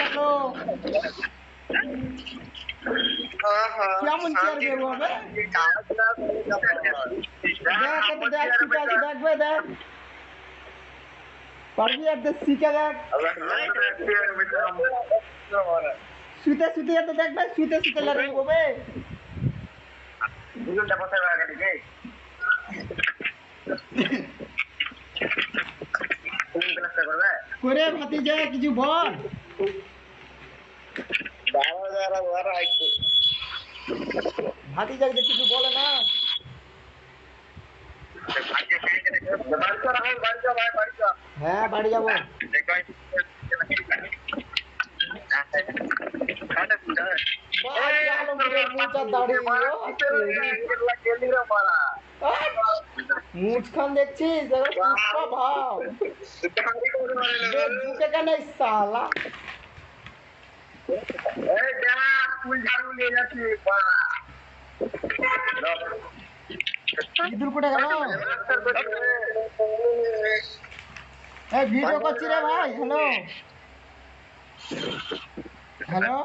hello কেমন chair বেরো হবে দেখ শিখে আছে দেখবে দেখ পারবি একটা শিখে দেখ শুতে শুতে তো দেখবে শুতে শুতে লড়াই হবে করে ভাতি যায় কিছু বল ভাতি যায় যে কিছু বলে না হ্যাঁ বাড়ি যাবো মুছখান দেখছিস ভাব কেন সালা ইঁদুর কোটে গেল এই ভিডিও করছি রে ভাই হ্যালো হ্যালো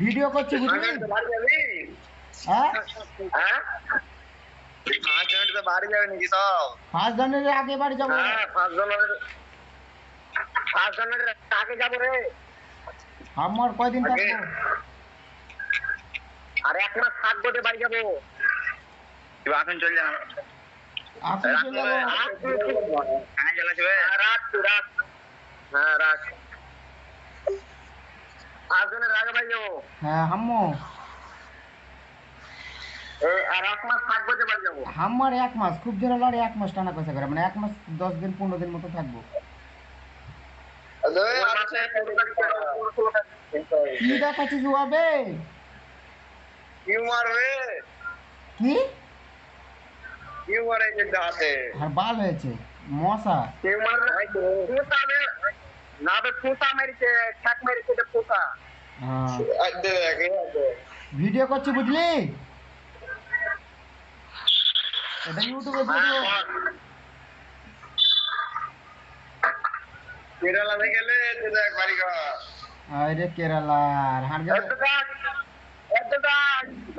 ভিডিও করছি বুঝলি হ্যাঁ 5 জানুয়ারি আগে বাড়ি যাবো 5 জানুয়ারি আগে যাবো রে আমার কয়দিন থাকবো আর 1 মাস থাকবো রে বাড়ি যাবো এখন চল যা এখন চলে যাবো হ্যাঁ চলে যাবে রাত হ্যাঁ রাত আজনের আগে বাড়ি যাবো হ্যাঁ হাম্মু আর 1 মাস থাকবো যে বাড়ি যাবো আমার 1 মাস খুব জোরে লড়ে 1 মাস টানা পয়সা করে মানে 1 মাস 10 দিন 15 দিন মতো থাকবো কি দেখাচ্ছিস হবে কি আর বাল হয়েছে মশা ভিডিও করছি বুঝলি এটা ইউটিউবে ভিডিও কেরালা গেলে আরে কেরালা আর হার গেল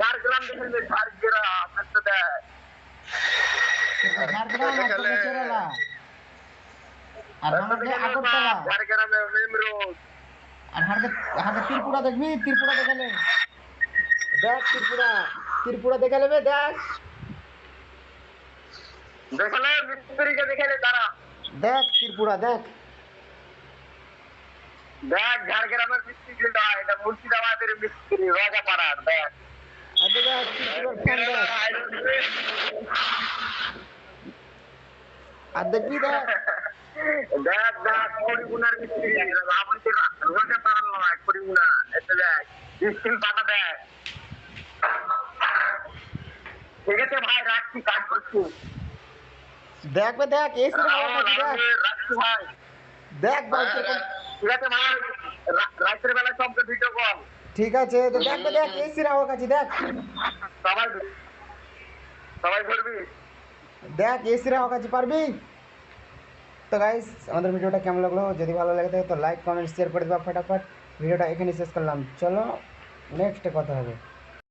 ঝাড়গ্রাম দেখেন ঝাড়গ্রাম ঝাড়গ্রাম কেরালা আর আমাদের আগরতলা ঝাড়গ্রামে মেম রোড আর হারকে ত্রিপুরা দেখবি ত্রিপুরা দেখালে দেখ ত্রিপুরা দেখালে বে দেখ দেখালে মিস্ত্রিকে দেখালে তারা দেখ ত্রিপুরা দেখ দেখ ঝাড়গ্রামের মিস্ত্রি যেটা এটা মুর্শিদাবাদের মিস্ত্রি রাজাপাড়ার দেখ আরে দেখ ত্রিপুরার ফ্যান দেখ আর দেখবি দেখ দেখ পরিগুনার মিস্ত্রি আমাদের রাজাপাড়ার নয় পরিগুনা এটা দেখ স্টিল পাতা দেখ ঠিক আছে ভাই রাখছি কাজ করছি দেখবে দেখ এসে রাখছি ভাই দেখ ভাই ঠিক আছে ভাই রাতের বেলা সবকে ভিডিও কল ঠিক আছে তো দেখবে দেখ এসে আমার কাছে দেখ সবাই করবি দেখ এসে আমার কাছে পারবি তো গাইস আমাদের ভিডিওটা কেমন লাগলো যদি ভালো লাগে থাকে তো লাইক কমেন্ট শেয়ার করে দেবা ফটাফট ভিডিওটা এখানে শেষ করলাম চলো নেক্সট কথা হবে